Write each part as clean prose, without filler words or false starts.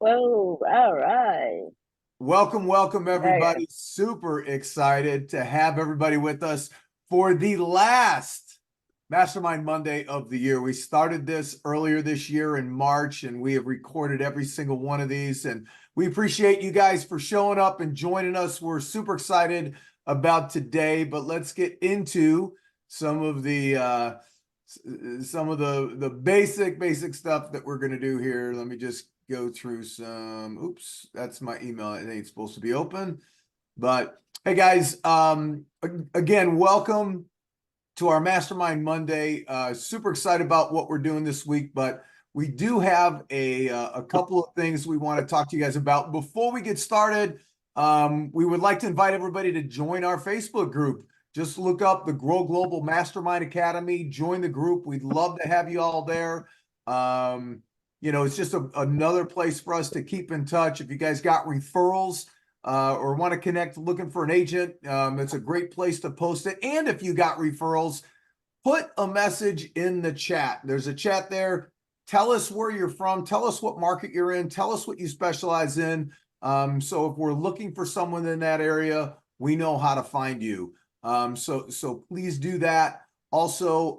Whoa, all right. Welcome, Okay. everybody. Super excited to have everybody with us for the last Mastermind Monday of the year. We started this earlier this year in March, and we have recorded every single one of these. And we appreciate you guys for showing up and joining us. We're super excited about today, but let's get into some of the basic stuff that we're going to do here. Let me just go through some. Oops, that's my email. It ain't supposed to be open. But hey, guys, again, welcome to our Mastermind Monday. Super excited about what we're doing this week, but we do have a couple of things we want to talk to you guys about. Before we get started, we would like to invite everybody to join our Facebook group. Just look up the GrowGlobal Mastermind Academy. Join the group. We'd love to have you all there. It's just another place for us to keep in touch. If you guys got referrals or want to connect looking for an agent, it's a great place to post it. And if you got referrals, put a message in the chat. There's a chat there. Tell us where you're from. Tell us what market you're in. Tell us what you specialize in. So if we're looking for someone in that area, we know how to find you. So please do that. Also,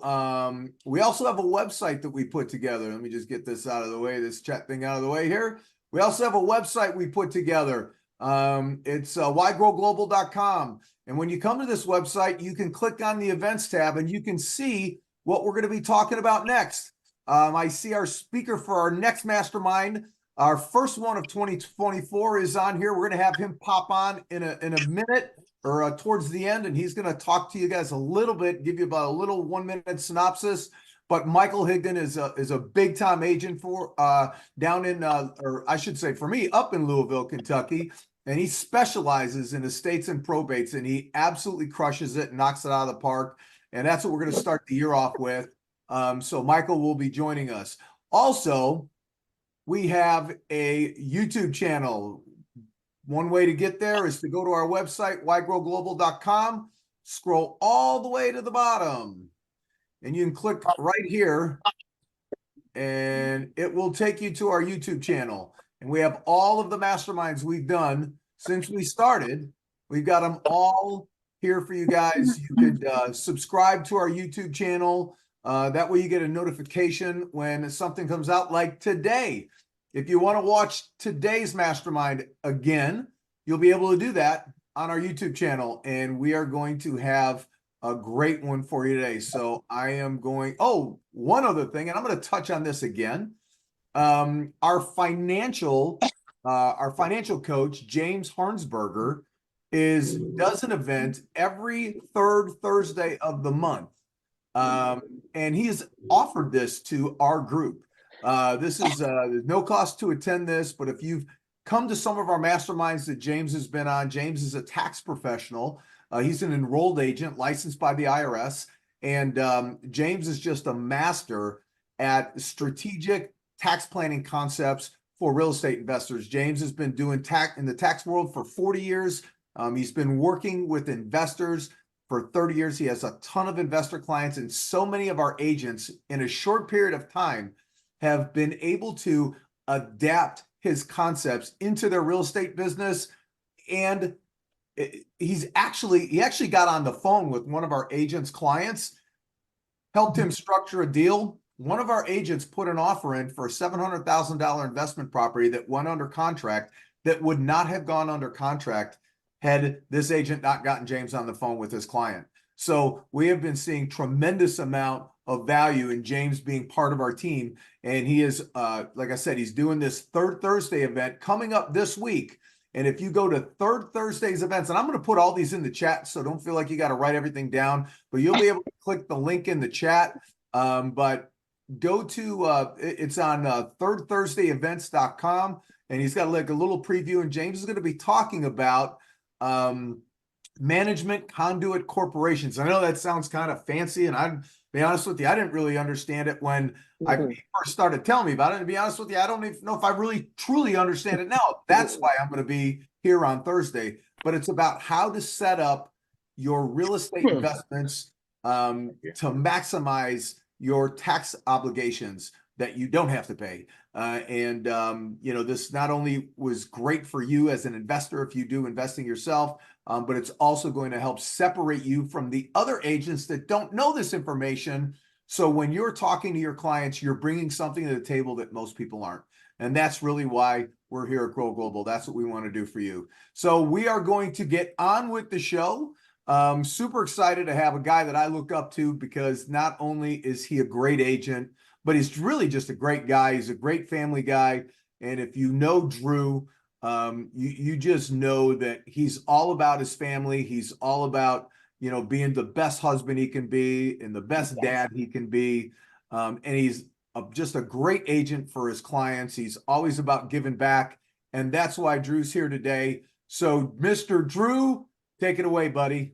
we also have a website that we put together. Let me just get this out of the way, this chat thing out of the way here. We also have a website we put together. It's whygrowglobal.com. And when you come to this website, you can click on the events tab and you can see what we're going to be talking about next. I see our speaker for our next mastermind. Our first one of 2024 is on here. We're going to have him pop on in a minute or towards the end, and he's going to talk to you guys a little bit, give you about a little 1-minute synopsis. But Michael Higdon is a big time agent for down in, or I should say for me, up in Louisville, Kentucky. And he specializes in estates and probates, and he absolutely crushes it, knocks it out of the park. And that's what we're going to start the year off with. So Michael will be joining us. Also, we have a YouTube channel. One way to get there is to go to our website, whygrowglobal.com, scroll all the way to the bottom, and you can click right here, and it will take you to our YouTube channel. And we have all of the masterminds we've done since we started. We've got them all here for you guys. You could subscribe to our YouTube channel. That way you get a notification when something comes out like today. If you want to watch today's mastermind again, you'll be able to do that on our YouTube channel. And we are going to have a great one for you today. So I am going, one other thing, and I'm going to touch on this again. Our financial coach, James Harnsberger, does an event every third Thursday of the month. And he has offered this to our group. This is there's no cost to attend this, but if you've come to some of our masterminds that James has been on, James is a tax professional. He's an enrolled agent licensed by the IRS. And James is just a master at strategic tax planning concepts for real estate investors. James has been doing tax in the tax world for 40 years. He's been working with investors for 30 years. He has a ton of investor clients, and so many of our agents in a short period of time have been able to adapt his concepts into their real estate business. And he actually got on the phone with one of our agents' clients, helped him structure a deal. One of our agents put an offer in for a $700,000 investment property that went under contract, that would not have gone under contract had this agent not gotten James on the phone with his client. So we have been seeing tremendous amount of value in James being part of our team. And he is, like I said, he's doing this third Thursday event coming up this week. And if you go to third Thursday's events, and I'm going to put all these in the chat, so don't feel like you got to write everything down, but you'll be able to click the link in the chat. But go to, it's on thirdthursdayevents.com, and he's got like a little preview, and James is going to be talking about management conduit corporations. I know that sounds kind of fancy, and I'll be honest with you, I didn't really understand it when I first started telling me about it. And to be honest with you, I don't even know if I really truly understand it now. That's why I'm going to be here on Thursday. But it's about how to set up your real estate investments to maximize your tax obligations. that you don't have to pay. This not only was great for you as an investor if you do investing yourself, but it's also going to help separate you from the other agents that don't know this information. So when you're talking to your clients, you're bringing something to the table that most people aren't. And that's really why we're here at Grow Global. That's what we want to do for you. So we are going to get on with the show. Super excited to have a guy that I look up to, because not only is he a great agent, but he's really just a great guy. He's a great family guy. And if you know Drew, you just know that he's all about his family. He's all about, being the best husband he can be and the best dad he can be. And he's just a great agent for his clients. He's always about giving back. And that's why Drew's here today. So, Mr. Drew, take it away, buddy.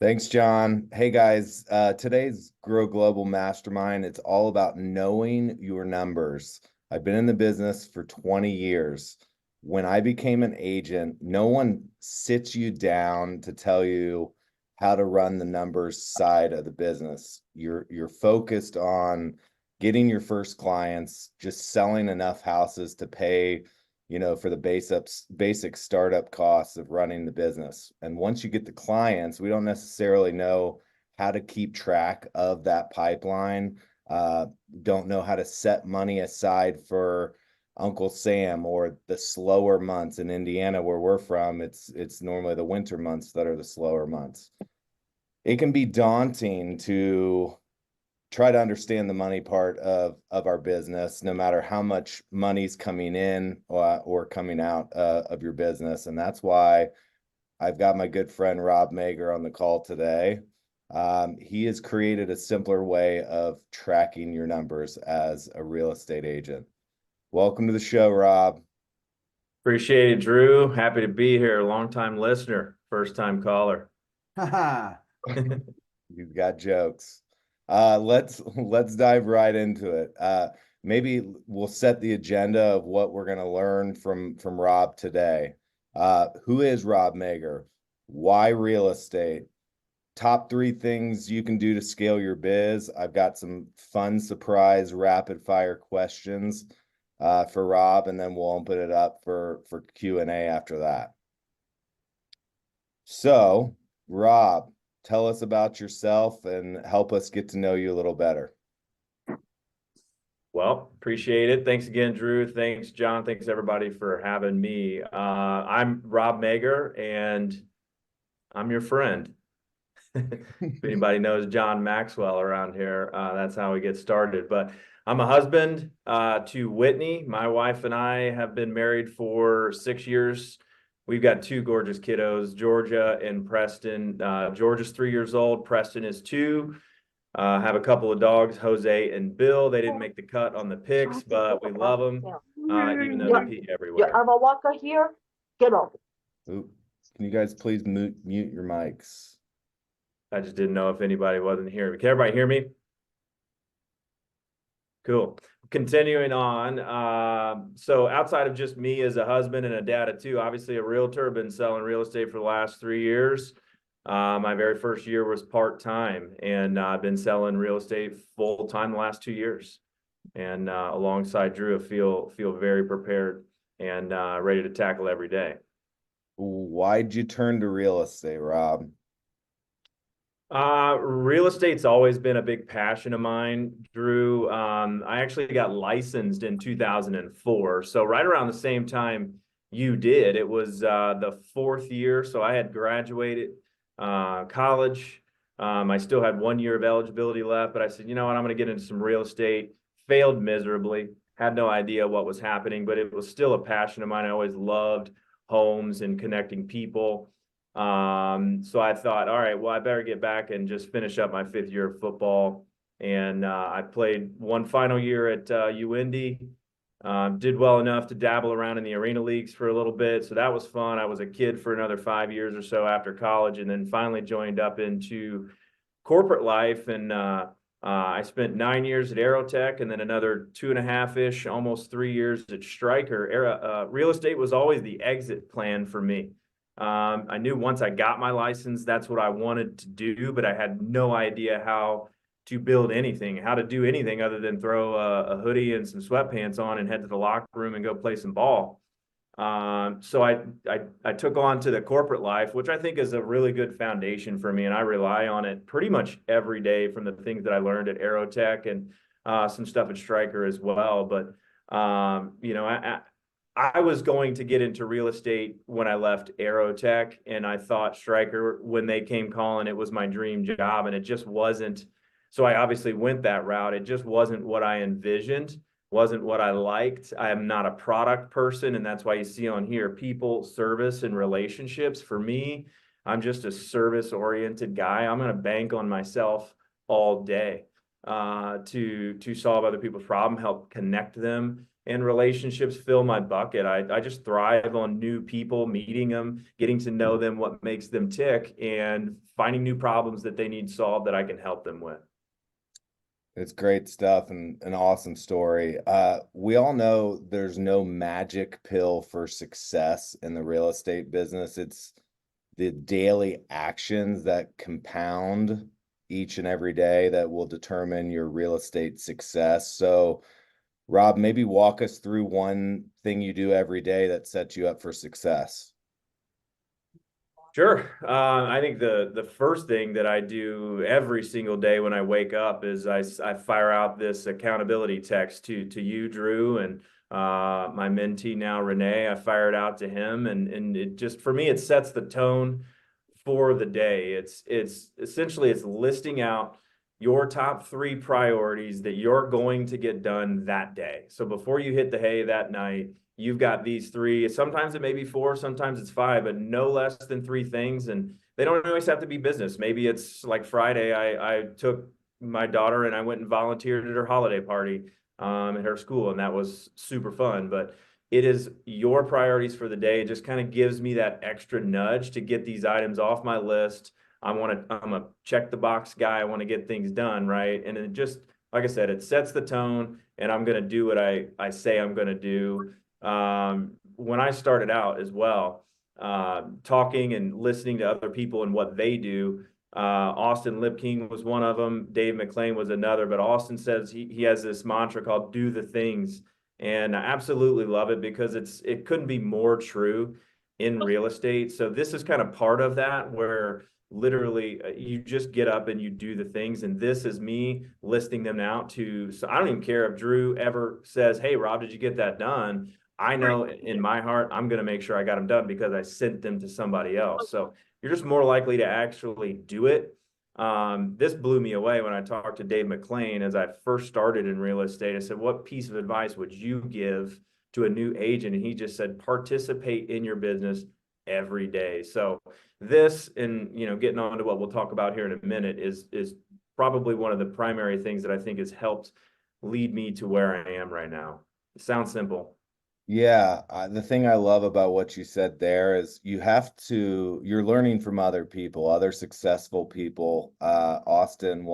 Thanks, John. Hey, guys. Today's Grow Global Mastermind, it's all about knowing your numbers. I've been in the business for 20 years. When I became an agent, no one sits you down to tell you how to run the numbers side of the business. You're focused on getting your first clients, just selling enough houses to pay for the basic startup costs of running the business. And once you get the clients, we don't necessarily know how to keep track of that pipeline, don't know how to set money aside for Uncle Sam or the slower months. In Indiana, where we're from, it's normally the winter months that are the slower months. It can be daunting to try to understand the money part of our business, no matter how much money's coming in or coming out of your business. And that's why I've got my good friend Rob Mager on the call today. He has created a simpler way of tracking your numbers as a real estate agent. Welcome to the show, Rob. Appreciate it, Drew. Happy to be here. Long-time listener, first-time caller. You've got jokes. Let's dive right into it. Maybe we'll set the agenda of what we're going to learn from Rob today. Who is Rob Mager? Why real estate? Top 3 things you can do to scale your biz. I've got some fun surprise rapid fire questions for Rob, and then we'll open it up for Q&A after that. So, Rob, tell us about yourself and help us get to know you a little better. Well, appreciate it. Thanks again, Drew. Thanks, John. Thanks, everybody, for having me. I'm Rob Mager, and I'm your friend. If anybody knows John Maxwell around here, that's how we get started. But I'm a husband to Whitney. My wife and I have been married for 6 years. We've got 2 gorgeous kiddos, Georgia and Preston. Georgia's 3 years old. Preston is 2. Have a couple of dogs, Jose and Bill. They didn't make the cut on the picks, but we love them, even though they pee everywhere. You have a walker here? Get off. Ooh, can you guys please mute your mics? I just didn't know if anybody wasn't here. Can everybody hear me? Cool. Continuing on. So outside of just me as a husband and a dad of 2, obviously a realtor, been selling real estate for the last 3 years. My very first year was part-time, and I've been selling real estate full-time the last 2 years. And alongside Drew, I feel very prepared and ready to tackle every day. Why'd you turn to real estate, Rob? Real estate's always been a big passion of mine, Drew. I actually got licensed in 2004. So right around the same time you did. It was the 4th year. So I had graduated college. I still had 1 year of eligibility left, but I said, you know what, I'm going to get into some real estate. Failed miserably. Had no idea what was happening, but it was still a passion of mine. I always loved homes and connecting people. So I thought, all right, well, I better get back and just finish up my 5th year of football. And I played one final year at UIndy. Did well enough to dabble around in the arena leagues for a little bit. So that was fun. I was a kid for another 5 years or so after college, and then finally joined up into corporate life. And I spent 9 years at Aerotech, and then another 2.5-ish, almost 3 years at Stryker. Real estate was always the exit plan for me. I knew once I got my license, that's what I wanted to do, but I had no idea how to build anything, how to do anything other than throw a hoodie and some sweatpants on and head to the locker room and go play some ball. So I took on to the corporate life, which I think is a really good foundation for me, and I rely on it pretty much every day, from the things that I learned at Aerotech and some stuff at Stryker as well. But you know, I was going to get into real estate when I left Aerotech, and I thought Stryker, when they came calling, it was my dream job, and it just wasn't. So I obviously went that route. It just wasn't what I envisioned, wasn't what I liked. I am not a product person, and that's why you see on here people, service, and relationships. For me, I'm just a service-oriented guy. I'm going to bank on myself all day to solve other people's problem, help connect them, and relationships fill my bucket. I just thrive on new people, meeting them, getting to know them, what makes them tick, and finding new problems that they need solved that I can help them with. It's great stuff and an awesome story. We all know there's no magic pill for success in the real estate business. It's the daily actions that compound each and every day that will determine your real estate success. So, Rob, maybe walk us through one thing you do every day that sets you up for success. Sure. I think the first thing that I do every single day when I wake up is I fire out this accountability text to you, Drew, and my mentee now, Renee. I fire it out to him, and it just, for me, it sets the tone for the day. It's essentially, it's listing out your top 3 priorities that you're going to get done that day. So before you hit the hay that night, you've got these 3. Sometimes it may be 4, sometimes it's 5, but no less than 3 things. And they don't always have to be business. Maybe it's like Friday, I took my daughter and I went and volunteered at her holiday party at her school, and that was super fun. But it is your priorities for the day. It just kind of gives me that extra nudge to get these items off my list. I'm a check the box guy. I want to get things done, right? And it just, like I said, it sets the tone, and I'm going to do what I say I'm going to do. When I started out as well, talking and listening to other people and what they do, Austin Lipking was one of them. Dave McClain was another, but Austin says he has this mantra called "do the things." And I absolutely love it, because it couldn't be more true in real estate. So this is kind of part of that, where literally you just get up and you do the things. And this is me listing them out to, so I don't even care if Drew ever says, "Hey, Rob, did you get that done?" I know in my heart, I'm going to make sure I got them done because I sent them to somebody else. So you're just more likely to actually do it. This blew me away when I talked to Dave McClain as I first started in real estate. I said, "What piece of advice would you give to a new agent?" And he just said, "Participate in your business every day." So this, and getting on to what we'll talk about here in a minute, is probably one of the primary things that I think has helped lead me to where I am right now. It sounds simple. Yeah, the thing I love about what you said there is you're learning from other people, other successful people. Austin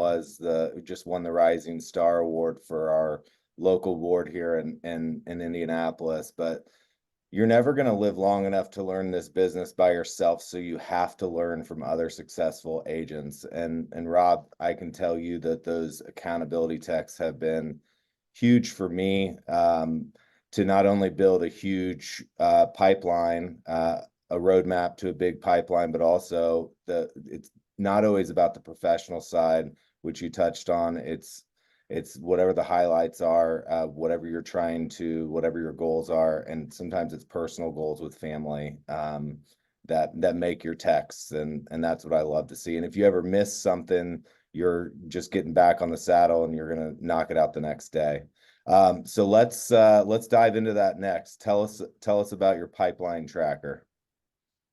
just won the Rising Star Award for our local board here in Indianapolis, but you're never going to live long enough to learn this business by yourself. So you have to learn from other successful agents. And Rob, I can tell you that those accountability texts have been huge for me. To not only build a huge pipeline, a roadmap to a big pipeline, but also it's not always about the professional side, which you touched on. It's whatever the highlights are, whatever your goals are, and sometimes it's personal goals with family that make your texts, and that's what I love to see. And if you ever miss something, you're just getting back on the saddle, and you're gonna knock it out the next day. So let's dive into that next. Tell us about your pipeline tracker.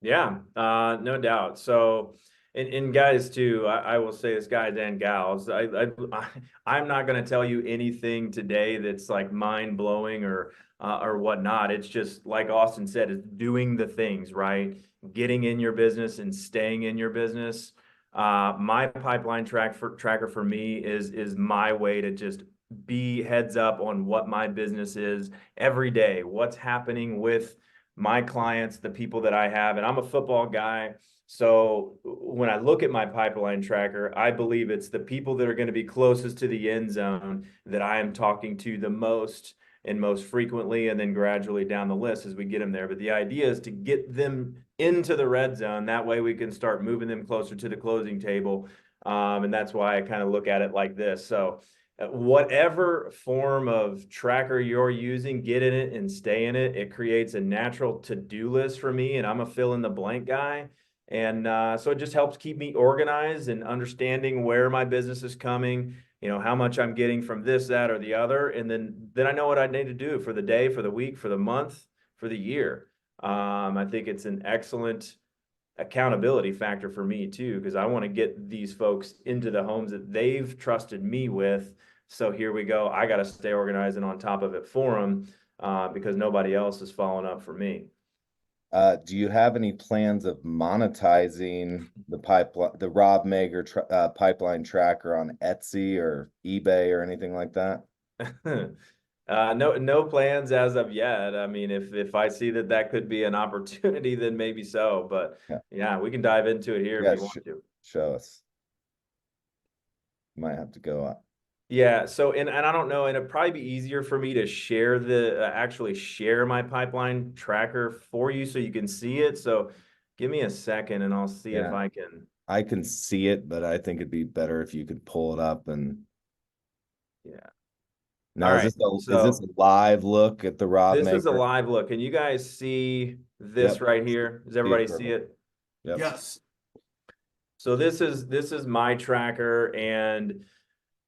Yeah, no doubt. So, and guys too, I will say this, guys and gals, I'm not going to tell you anything today that's like mind blowing or whatnot. It's just like Austin said, is doing the things, right? Getting in your business and staying in your business. My pipeline tracker for me is my way to just be heads up on what my business is every day, what's happening with my clients, the people that I have. And I'm a football guy, So when I look at my pipeline tracker, I believe it's the people that are going to be closest to the end zone that I am talking to the most and most frequently, and then gradually down the list as we get them there. But the idea is to get them into the red zone. That way we can start moving them closer to the closing table. And that's why I kind of look at it like this. So whatever form of tracker you're using, get in it and stay in it. It creates a natural to-do list for me, and I'm a fill in the blank guy. And so it just helps keep me organized and understanding where my business is coming, how much I'm getting from this, that, or the other. And then I know what I need to do for the day, for the week, for the month, for the year. I think it's an excellent accountability factor for me too, because I want to get these folks into the homes that they've trusted me with. So here we go. I got to stay organized and on top of it for them because nobody else is following up for me. Do you have any plans of monetizing the pipeline, the Rob Mager pipeline tracker on Etsy or eBay or anything like that? No plans as of yet. I mean, if I see that could be an opportunity, then maybe so. But yeah, we can dive into it here if you want to. Show us. Might have to go up. Yeah. So, and I don't know, and it'd probably be easier for me to share actually share my pipeline tracker for you so you can see it. So give me a second and I'll see if I can. I can see it, but I think it'd be better if you could pull it up and. Yeah. Now, is this a live look at the Rob Mager? This is a live look. Can you guys see this right here? Does everybody see it? Yep. Yes. So this is my tracker, and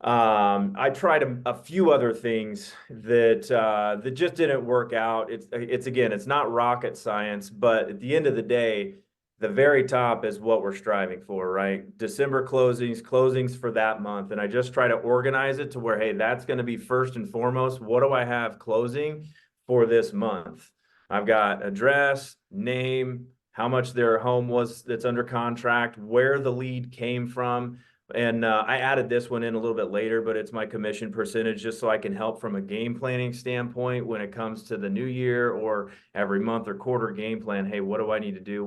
I tried a few other things that just didn't work out. It's again, it's not rocket science, but at the end of the day, the very top is what we're striving for, right? December closings for that month. And I just try to organize it to where, hey, that's going to be first and foremost. What do I have closing for this month? I've got address, name, how much their home was that's under contract, where the lead came from. And I added this one in a little bit later, but it's my commission percentage just so I can help from a game planning standpoint when it comes to the new year or every month or quarter game plan. Hey, what do I need to do?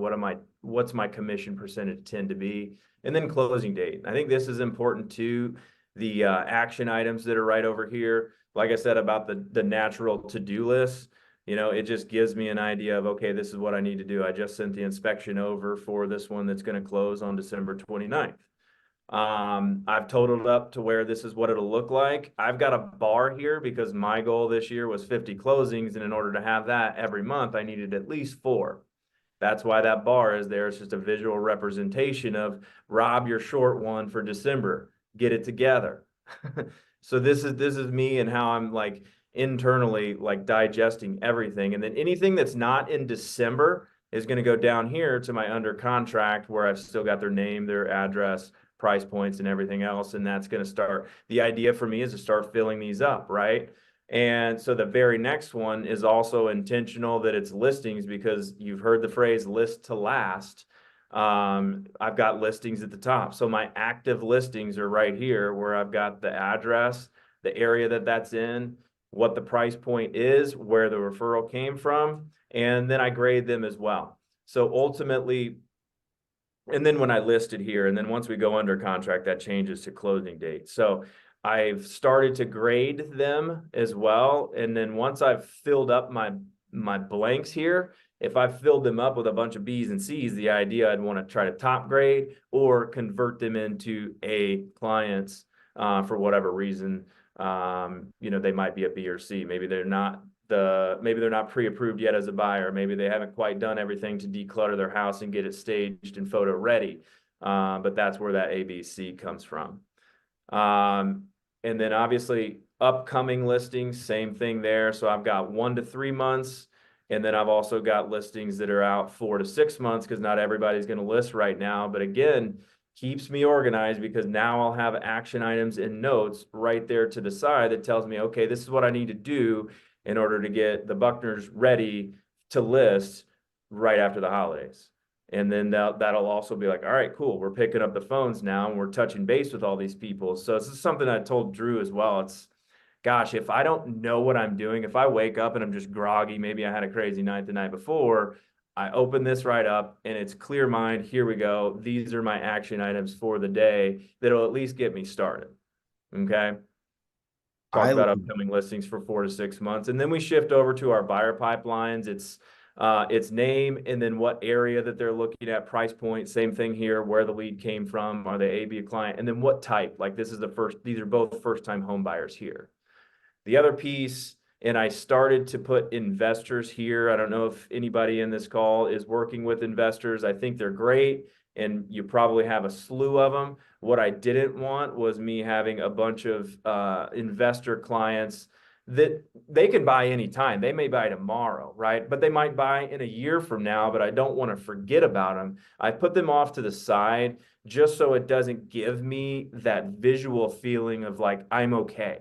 What's my commission percentage tend to be? And then closing date. I think this is important too. The action items that are right over here. Like I said about the natural to-do list, it just gives me an idea of, okay, this is what I need to do. I just sent the inspection over for this one that's going to close on December 29th. I've totaled up to where this is what it'll look like. I've got a bar here because my goal this year was 50 closings. And in order to have that every month, I needed at least 4. That's why that bar is there. It's just a visual representation of Rob, you're short one for December. Get it together. So this is me and how I'm like internally like digesting everything. And then anything that's not in December is going to go down here to my under contract where I've still got their name, their address, price points, and everything else. And that's going to start. The idea for me is to start filling these up, right? And so the very next one is also intentional that it's listings because you've heard the phrase list to last. I've got listings at the top. So my active listings are right here where I've got the address, the area that's in, what the price point is, where the referral came from, and then I grade them as well. So ultimately, and then when I listed here, and then once we go under contract, that changes to closing date. So I've started to grade them as well. And then once I've filled up my blanks here, if I've filled them up with a bunch of B's and C's, the idea I'd want to try to top grade or convert them into A clients for whatever reason. They might be a B or C. Maybe they're not pre-approved yet as a buyer. Maybe they haven't quite done everything to declutter their house and get it staged and photo ready. But that's where that ABC comes from. And then obviously upcoming listings, same thing there. So I've got 1 to 3 months. And then I've also got listings that are out 4 to 6 months because not everybody's going to list right now. But again, keeps me organized because now I'll have action items and notes right there to the side that tells me, okay, this is what I need to do in order to get the Buckners ready to list right after the holidays. And then that'll also be like, all right, cool. We're picking up the phones now and we're touching base with all these people. So this is something I told Drew as well. It's, gosh, if I don't know what I'm doing, if I wake up and I'm just groggy, maybe I had a crazy night the night before, I open this right up and it's clear mind. Here we go. These are my action items for the day that'll at least get me started. Okay. Talk about upcoming listings for 4 to 6 months. And then we shift over to our buyer pipelines. It's name and then what area that they're looking at, price point, same thing here, where the lead came from, are they A, B client, and then what type, like these are both first-time home buyers here. The other piece, and I started to put investors here. I don't know if anybody in this call is working with investors. I think they're great, and you probably have a slew of them. What I didn't want was me having a bunch of investor clients that they can buy anytime. They may buy tomorrow, right? But they might buy in a year from now, but I don't want to forget about them. I put them off to the side just so it doesn't give me that visual feeling of like, I'm okay.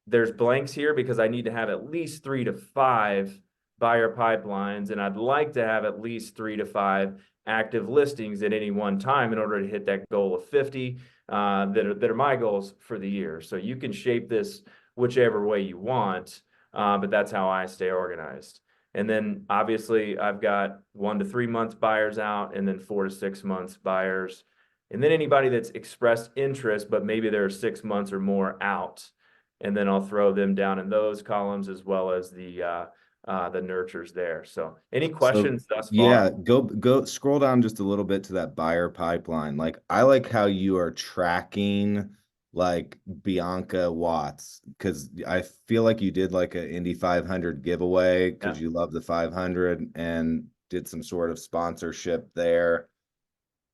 There's blanks here because I need to have at least 3 to 5 buyer pipelines, and I'd like to have at least 3 to 5 active listings at any one time in order to hit that goal of 50 that are my goals for the year. So you can shape this whichever way you want, but that's how I stay organized. And then obviously I've got 1 to 3 months buyers out, and then 4 to 6 months buyers. And then anybody that's expressed interest, but maybe they're 6 months or more out. And then I'll throw them down in those columns as well as the nurtures there. So any questions thus far? Yeah, go scroll down just a little bit to that buyer pipeline. Like, I like how you are tracking like Bianca Watts, because I feel like you did like an Indy 500 giveaway because you love the 500 and did some sort of sponsorship there.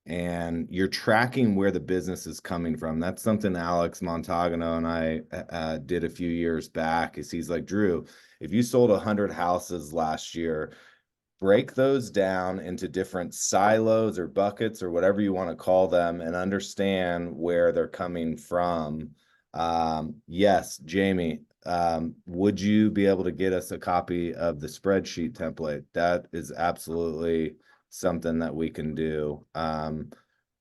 And you're tracking where the business is coming from. That's something Alex Montagano and I did a few years back. Is he's like, Drew, if you sold 100 houses last year, break those down into different silos or buckets or whatever you want to call them, and understand where they're coming from. Yes, Jamie, would you be able to get us a copy of the spreadsheet template? That is absolutely something that we can do.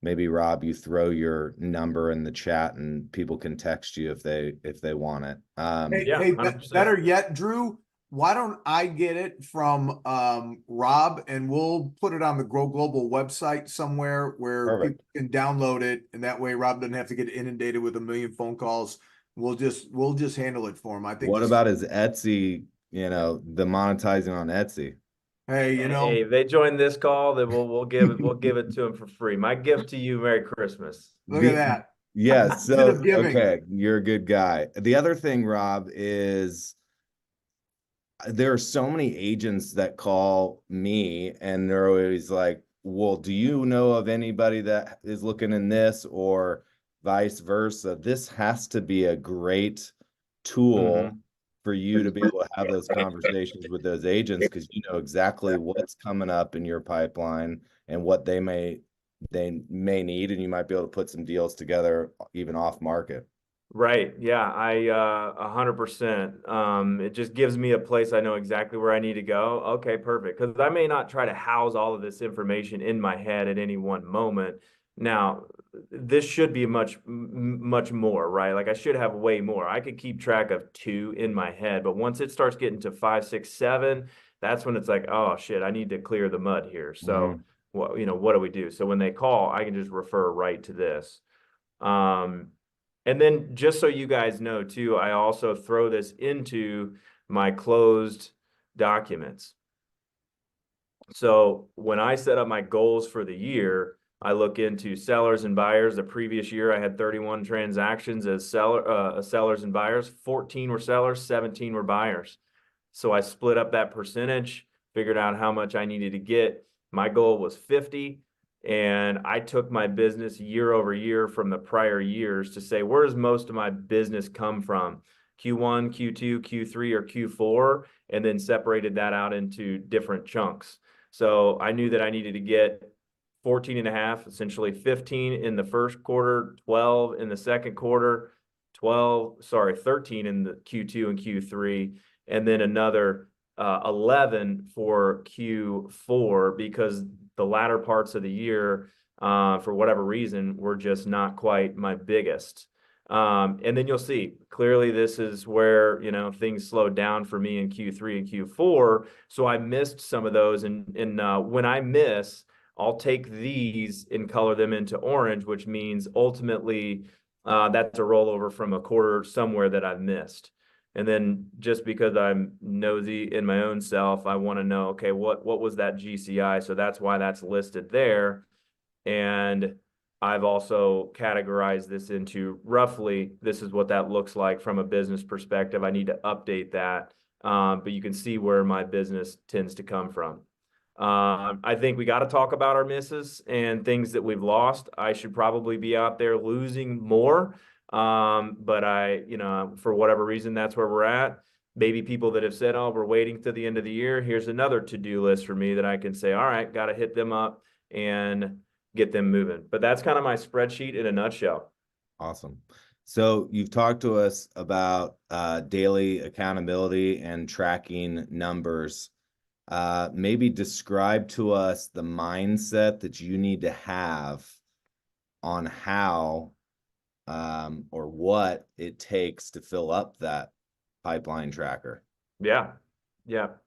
Maybe Rob, you throw your number in the chat and people can text you if they want it. Hey, better yet, Drew, why don't I get it from Rob, and we'll put it on the GrowGlobal website somewhere where people can download it, and that way Rob doesn't have to get inundated with a million phone calls. We'll just handle it for him. I think. What about his Etsy, the monetizing on Etsy? Hey, hey, if they join this call, then we'll give it to them for free. My gift to you, Merry Christmas. Look at that. Yeah, so okay, you're a good guy. The other thing, Rob, is there are so many agents that call me and they're always like, well, do you know of anybody that is looking in this, or vice versa? This has to be a great tool for you to be able to have those conversations with those agents, because you know exactly what's coming up in your pipeline and what they may need, and you might be able to put some deals together even off market. Right. Yeah, I 100%. It just gives me a place I know exactly where I need to go. Okay, perfect. Because I may not try to house all of this information in my head at any one moment. Now, this should be much more, right? Like I should have way more. I could keep track of 2 in my head, but once it starts getting to 5, 6, 7, that's when it's like, oh shit, I need to clear the mud here. So, what do we do? So when they call, I can just refer right to this. And then just so you guys know too, I also throw this into my closed documents. So when I set up my goals for the year, I look into sellers and buyers. The previous year, I had 31 transactions as sellers and buyers. 14 were sellers, 17 were buyers. So I split up that percentage, figured out how much I needed to get. My goal was 50. And I took my business year over year from the prior years to say, where does most of my business come from? Q1, Q2, Q3, or Q4, and then separated that out into different chunks. So I knew that I needed to get 14 and a half, essentially 15 in the first quarter, 12 in the second quarter, 13 in the Q2 and Q3, and then another 11 for Q4, because the latter parts of the year, for whatever reason, were just not quite my biggest. And then you'll see clearly this is where, you know, things slowed down for me in Q3 and Q4. So I missed some of those. And when I miss, I'll take these and color them into orange, which means ultimately that's a rollover from a quarter somewhere that I've missed. And then just because I'm nosy in my own self, I want to know, okay, what was that GCI? So that's why that's listed there. And I've also categorized this into roughly, this is what that looks like from a business perspective. I need to update that. But you can see where my business tends to come from. I think we got to talk about our misses and things that we've lost. I should probably be out there losing more. But you know, for whatever reason, that's where we're at. Maybe people that have said, oh, we're waiting to the end of the year. Here's another to-do list for me that I can say, all right, got to hit them up and get them moving. But that's kind of my spreadsheet in a nutshell. Awesome. So you've talked to us about daily accountability and tracking numbers. Maybe describe to us the mindset that you need to have on how or what it takes to fill up that pipeline tracker. Yeah,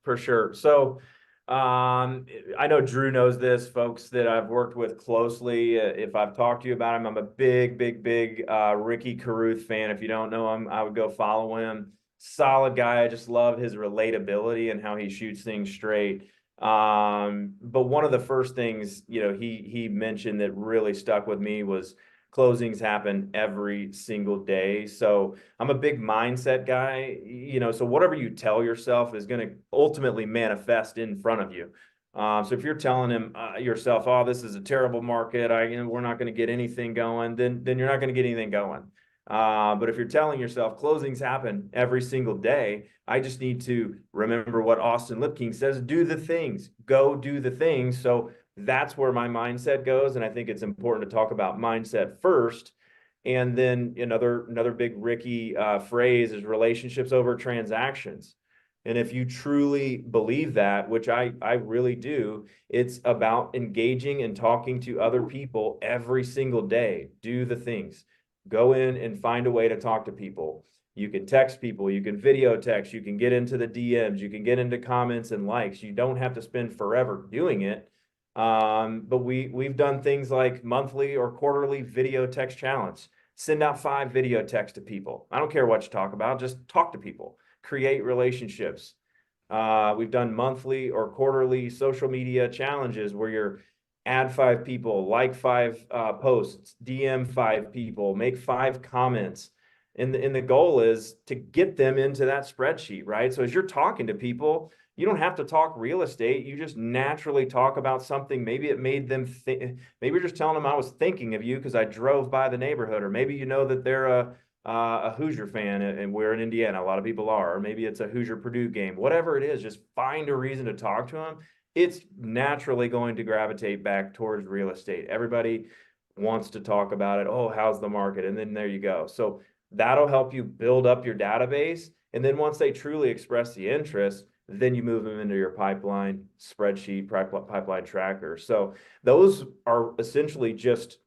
for sure. So I know Drew knows this, folks that I've worked with closely. If I've talked to you about him, I'm a big Ricky Carruth fan. If you don't know him, I would go follow him. Solid guy. I just love his relatability and how he shoots things straight. But one of the first things, you know, he mentioned that really stuck with me was closings happen every single day. So I'm a big mindset guy, you know, so whatever you tell yourself is going to ultimately manifest in front of you. So if you're telling yourself, oh, this is a terrible market, we're not going to get anything going, then you're not going to get anything going. But if you're telling yourself closings happen every single day, I just need to remember what Austin Lipking says, do the things, go do the things. So that's where my mindset goes. And I think it's important to talk about mindset first. And then another big Ricky phrase is relationships over transactions. And if you truly believe that, which I really do, it's about engaging and talking to other people every single day. Do the things. Go in and find a way to talk to people. You can text people, you can video text, you can get into the DMs, you can get into comments and likes. You don't have to spend forever doing it. But we've done things like monthly or quarterly video text challenge. Send out 5 video texts to people. I don't care what you talk about, just talk to people, create relationships. We've done monthly or quarterly social media challenges where you're add 5 people, like 5 posts, DM 5 people, make 5 comments. And the goal is to get them into that spreadsheet, right? So as you're talking to people, you don't have to talk real estate. You just naturally talk about something. Maybe it made them think, maybe you're just telling them I was thinking of you because I drove by the neighborhood, or maybe you know that they're a Hoosier fan and we're in Indiana. A lot of people are, or maybe it's a Hoosier Purdue game, whatever it is, just find a reason to talk to them. It's naturally going to gravitate back towards real estate. Everybody wants to talk about it. Oh, how's the market? And then there you go. So that'll help you build up your database. And then once they truly express the interest, then you move them into your pipeline spreadsheet, pipeline tracker. So those are essentially just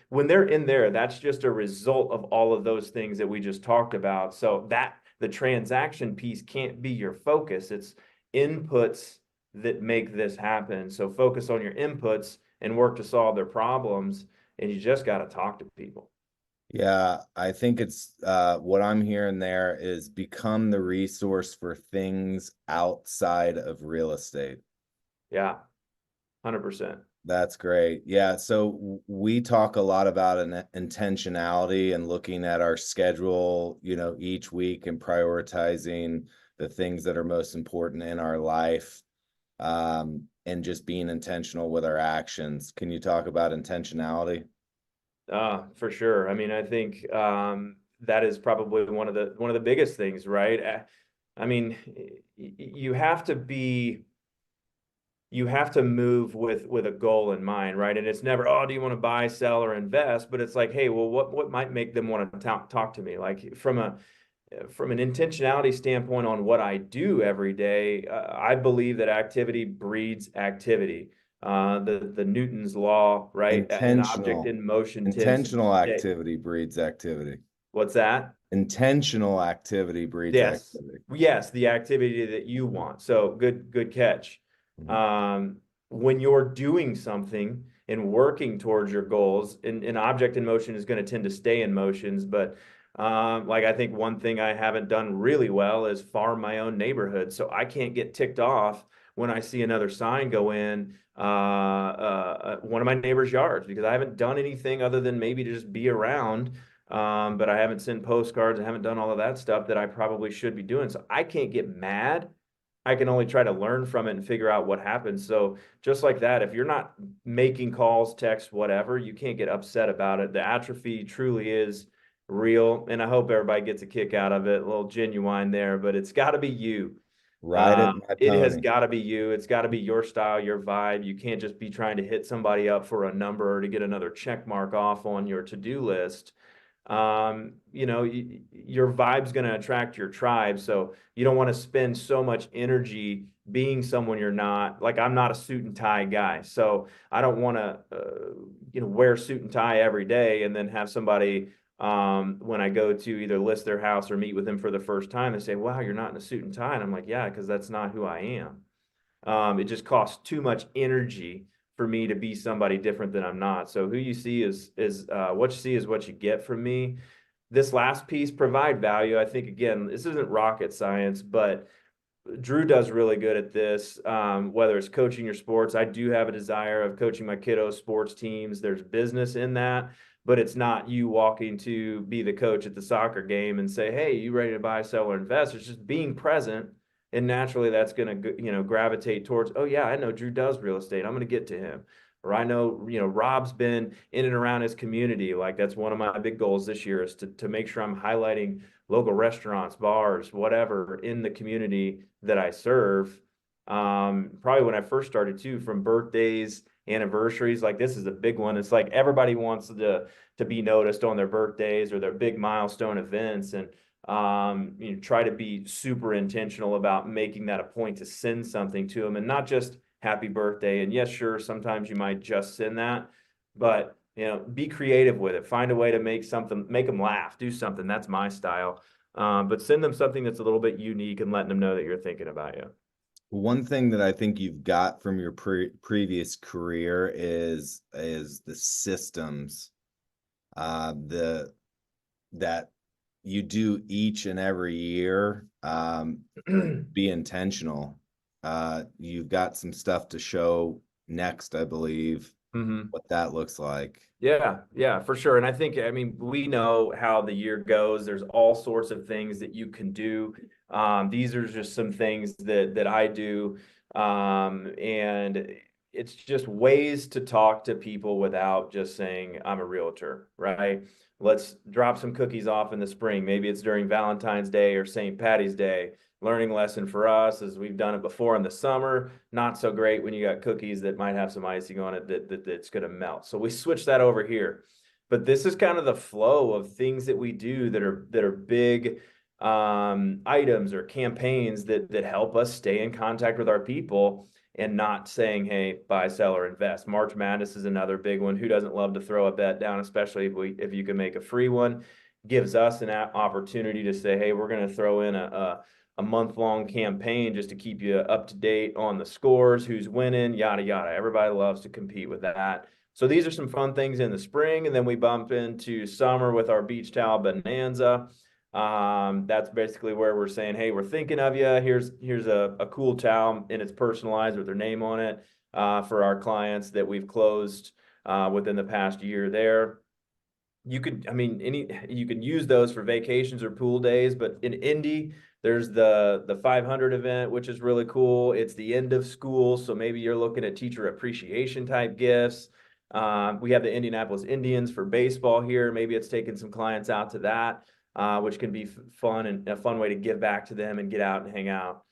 when they're in there, that's just a result of all of those things that we just talked about. So that the transaction piece can't be your focus. It's inputs that make this happen. So focus on your inputs and work to solve their problems. And you just got to talk to people. Yeah, I think it's what I'm hearing there is become the resource for things outside of real estate. Yeah, 100%. That's great. Yeah, so we talk a lot about an intentionality and looking at our schedule, you know, each week and prioritizing the things that are most important in our life, and just being intentional with our actions. Can you talk about intentionality? For sure. I mean, I think that is probably one of the biggest things, right? I mean, you have to move with a goal in mind, right? And it's never, oh, do you want to buy, sell, or invest? But it's like, hey, well, what might make them want to talk to me? Like from an intentionality standpoint on what I do every day, I believe that activity breeds activity. The Newton's law, right? An object in motion tends to Intentional stay. activity breeds activity. What's that? Intentional activity breeds Yes. activity. Yes, the activity that you want. So good catch. Mhm. When you're doing something and working towards your goals, an object in motion is going to tend to stay in motions, but like I think one thing I haven't done really well is farm my own neighborhood. So I can't get ticked off when I see another sign go in one of my neighbor's yards because I haven't done anything other than maybe to just be around. But I haven't sent postcards. I haven't done all of that stuff that I probably should be doing. So I can't get mad. I can only try to learn from it and figure out what happens. So just like that, if you're not making calls, texts, whatever, you can't get upset about it. The atrophy truly is real. And I hope everybody gets a kick out of it, a little genuine there, but it's got to be you. Ride it, my It has pony. got to be you. It's got to be your style, your vibe. You can't just be trying to hit somebody up for a number or to get another check mark off on your to-do list. Your vibe's going to attract your tribe. So you don't want to spend so much energy being someone you're not. Like I'm not a suit and tie guy. So I don't want to, wear suit and tie every day and then have somebody, when I go to either list their house or meet with them for the first time, they say, wow, you're not in a suit and tie. And I'm like, yeah, because that's not who I am. It just costs too much energy for me to be somebody different than I'm not. So who you see is what you see is what you get from me. This last piece, provide value. I think again, this isn't rocket science, but Drew does really good at this. Whether it's coaching your sports, I do have a desire of coaching my kiddos' sports teams. There's business in that, but it's not you walking to be the coach at the soccer game and say, "Hey, you ready to buy, sell, or invest?" It's just being present, and naturally, that's going to gravitate towards. Oh yeah, I know Drew does real estate. I'm going to get to him. Or I know, Rob's been in and around his community. Like that's one of my big goals this year is to make sure I'm highlighting local restaurants, bars, whatever in the community that I serve. Probably when I first started too, from birthdays, anniversaries, like this is a big one. It's like everybody wants to be noticed on their birthdays or their big milestone events. And try to be super intentional about making that a point to send something to them and not just happy birthday. And yes, sure, sometimes you might just send that, but be creative with it. Find a way to make them laugh, do something. That's my style. But send them something that's a little bit unique and letting them know that you're thinking about you. One thing that I think you've got from your previous career is the systems that you do each and every year. Be intentional. You've got some stuff to show next, I believe, what that looks like. Yeah, for sure. And I think, we know how the year goes. There's all sorts of things that you can do. These are just some things that I do. And it's just ways to talk to people without just saying, I'm a realtor, right? Let's drop some cookies off in the spring. Maybe it's during Valentine's Day or St. Patty's Day. Learning lesson for us as we've done it before in the summer. Not so great when you got cookies that might have some icing on it that's going to melt. So we switch that over here. But this is kind of the flow of things that we do that are big items or campaigns that help us stay in contact with our people and not saying, hey, buy, sell, or invest. March Madness is another big one. Who doesn't love to throw a bet down, especially if you can make a free one? Gives us an opportunity to say, hey, we're going to throw in a month-long campaign just to keep you up to date on the scores, who's winning, yada, yada. Everybody loves to compete with that. So these are some fun things in the spring, and then we bump into summer with our beach towel bonanza. That's basically where we're saying, hey, we're thinking of you. Here's a cool towel, and it's personalized with their name on it for our clients that we've closed within the past year there. You could use those for vacations or pool days, but in Indy, there's the 500 event, which is really cool. It's the end of school, so maybe you're looking at teacher appreciation type gifts. We have the Indianapolis Indians for baseball here. Maybe it's taking some clients out to that, which can be fun and a fun way to give back to them and get out and hang out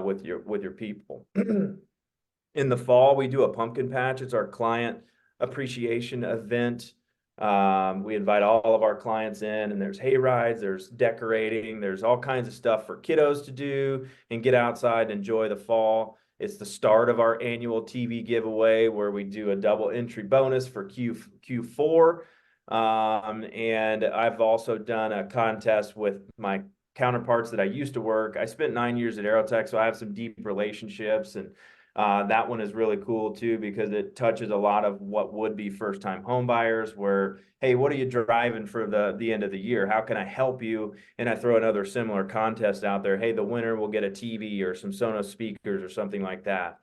with your people. In the fall, we do a pumpkin patch. It's our client appreciation event. We invite all of our clients in, and there's hay rides, there's decorating, there's all kinds of stuff for kiddos to do and get outside and enjoy the fall. It's the start of our annual TV giveaway where we do a double entry bonus for Q4. And I've also done a contest with my counterparts that I used to work. I spent 9 years at Aerotech, so I have some deep relationships, and that one is really cool too, because it touches a lot of what would be first-time home buyers, where, hey, what are you driving for the end of the year? How can I help you? And I throw another similar contest out there. Hey, the winner will get a TV or some Sonos speakers or something like that.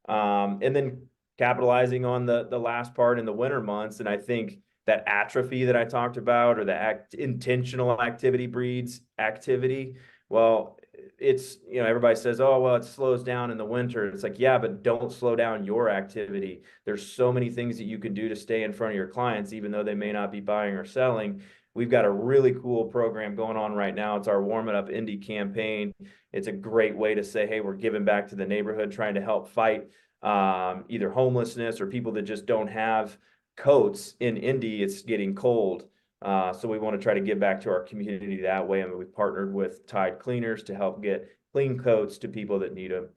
And then capitalizing on the last part in the winter months. And I think that atrophy that I talked about, or the intentional activity breeds activity. Well, it's, everybody says, oh, well, it slows down in the winter. It's like, yeah, but don't slow down your activity. There's so many things that you can do to stay in front of your clients, even though they may not be buying or selling. We've got a really cool program going on right now. It's our Warm It Up Indie campaign. It's a great way to say, hey, we're giving back to the neighborhood, trying to help fight either homelessness or people that just don't have coats. In Indy, it's getting cold. So we want to try to give back to our community that way. And we've partnered with Tide Cleaners to help get clean coats to people that need them.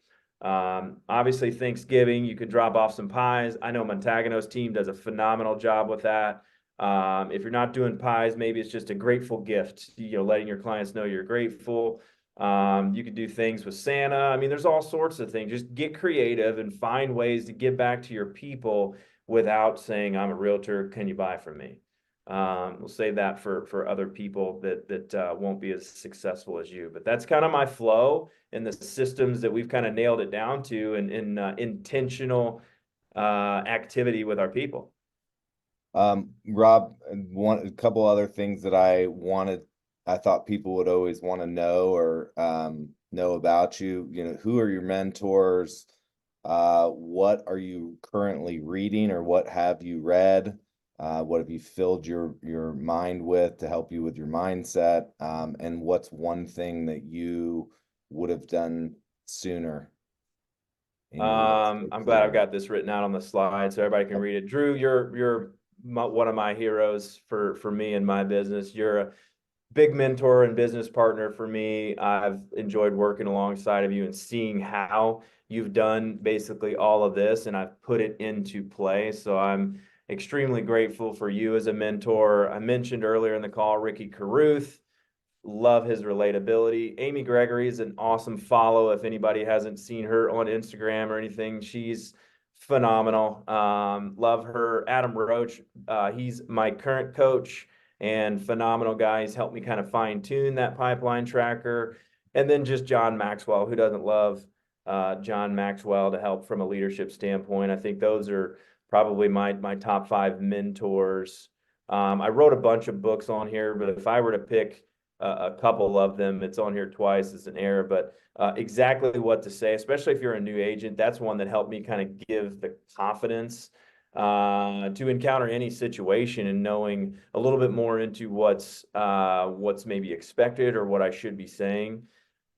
Obviously, Thanksgiving, you could drop off some pies. I know Montagano's team does a phenomenal job with that. If you're not doing pies, maybe it's just a grateful gift, letting your clients know you're grateful. You could do things with Santa. I mean, there's all sorts of things. Just get creative and find ways to give back to your people without saying, I'm a realtor, can you buy from me? We'll save that for other people that won't be as successful as you. But that's kind of my flow and the systems that we've kind of nailed it down to in intentional activity with our people. Rob, a couple other things that I thought people would always want to know or know about you. Who are your mentors? What are you currently reading, or what have you read? What have you filled your mind with to help you with your mindset? And what's one thing that you would have done sooner? I'm glad I've got this written out on the slide so everybody can read it. Drew, you're one of my heroes for me and my business. You're a big mentor and business partner for me. I've enjoyed working alongside of you and seeing how you've done basically all of this, and I've put it into play. So I'm extremely grateful for you as a mentor. I mentioned earlier in the call, Ricky Carruth. Love his relatability. Amy Gregory is an awesome follow. If anybody hasn't seen her on Instagram or anything, she's phenomenal. Love her. Adam Roach, he's my current coach and phenomenal guy. He's helped me kind of fine tune that pipeline tracker. And then just John Maxwell. Who doesn't love John Maxwell to help from a leadership standpoint? I think those are probably my top 5 mentors. I wrote a bunch of books on here, but if I were to pick a couple of them, it's on here twice as an error, but exactly what to say, especially if you're a new agent. That's one that helped me kind of give the confidence to encounter any situation, and knowing a little bit more into what's maybe expected or what I should be saying.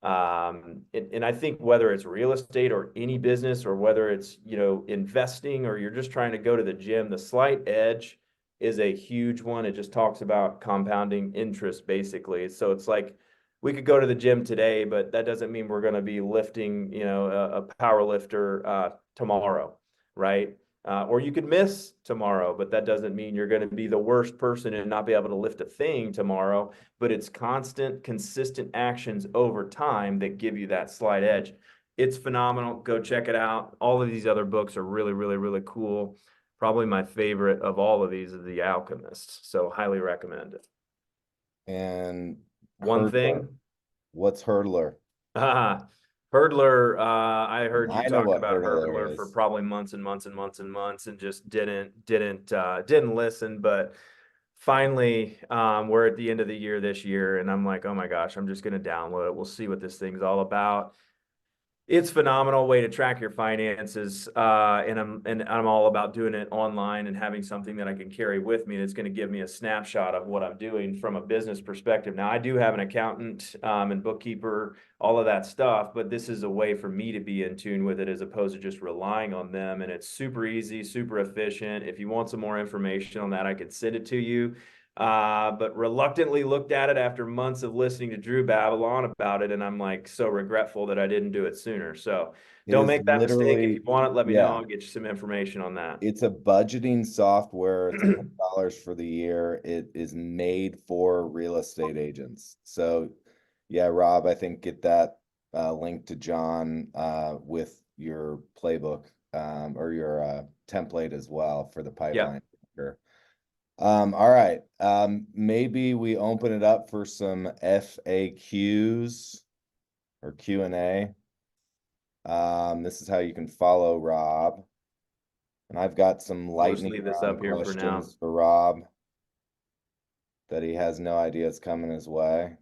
And I think whether it's real estate or any business, or whether it's, investing, or you're just trying to go to the gym, the slight edge is a huge one. It just talks about compounding interest, basically. So it's like, we could go to the gym today, but that doesn't mean we're going to be lifting, a power lifter tomorrow, right? Or you could miss tomorrow, but that doesn't mean you're going to be the worst person and not be able to lift a thing tomorrow. But it's constant, consistent actions over time that give you that slight edge. It's phenomenal. Go check it out. All of these other books are really, really, really cool. Probably my favorite of all of these is The Alchemist. So highly recommend it. And One Hurdler. thing. What's Hurdler? Hurdler, I heard you I know talk what about Hurdler Hurdler for is. probably months and months and months and months, and just didn't listen. But finally, we're at the end of the year this year, and I'm like, oh my gosh, I'm just gonna download it. We'll see what this thing's all about. It's a phenomenal way to track your finances, and I'm all about doing it online and having something that I can carry with me that's going to give me a snapshot of what I'm doing from a business perspective. Now, I do have an accountant and bookkeeper, all of that stuff, but this is a way for me to be in tune with it as opposed to just relying on them. And it's super easy, super efficient. If you want some more information on that, I could send it to you. but reluctantly looked at it after months of listening to Drew babble on about it. And I'm like so regretful that I didn't do it sooner. So It don't is make that mistake. If you literally, want it, let me know. yeah, I'll get you some information on that. it's a budgeting software. It's $100 for the year. It is made for real estate agents. So yeah, Rob, I think get that link to John with your playbook or your template as well for the pipeline. Sure. All right. Maybe we open it up for some FAQs or Q&A. This is how you can follow Rob. And I've got some We'll just lightning leave this round up here for now. questions for Rob that he has no idea it's coming his way.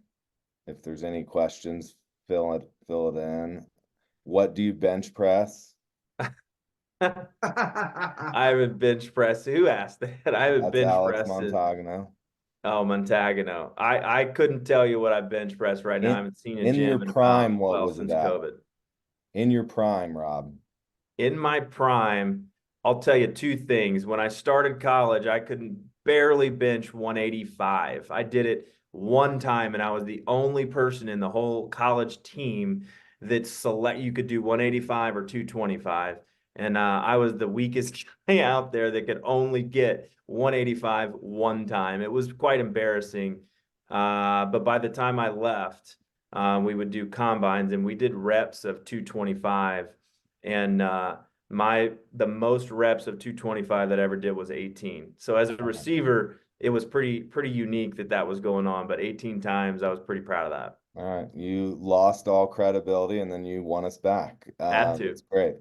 If there's any questions, fill it in. What do you bench press? I haven't bench pressed. Who asked that? I haven't That's bench Alex pressed. Montagano. Oh, Montagano. I couldn't tell you what I bench press right now. I haven't seen a In your gym in prime, about, what well, was it since at? COVID. In your prime, Rob. In my prime, I'll tell you two things. When I started college, I couldn't barely bench 185. I did it one time, and I was the only person in the whole college team that you could do 185 or 225. And I was the weakest guy out there that could only get 185 one time. It was quite embarrassing. But by the time I left, we would do combines and we did reps of 225. And the most reps of 225 that I ever did was 18. So as a receiver, it was pretty unique that was going on. But 18 times, I was pretty proud of that. All right, you lost all credibility and then you won us back. Had to. It's great.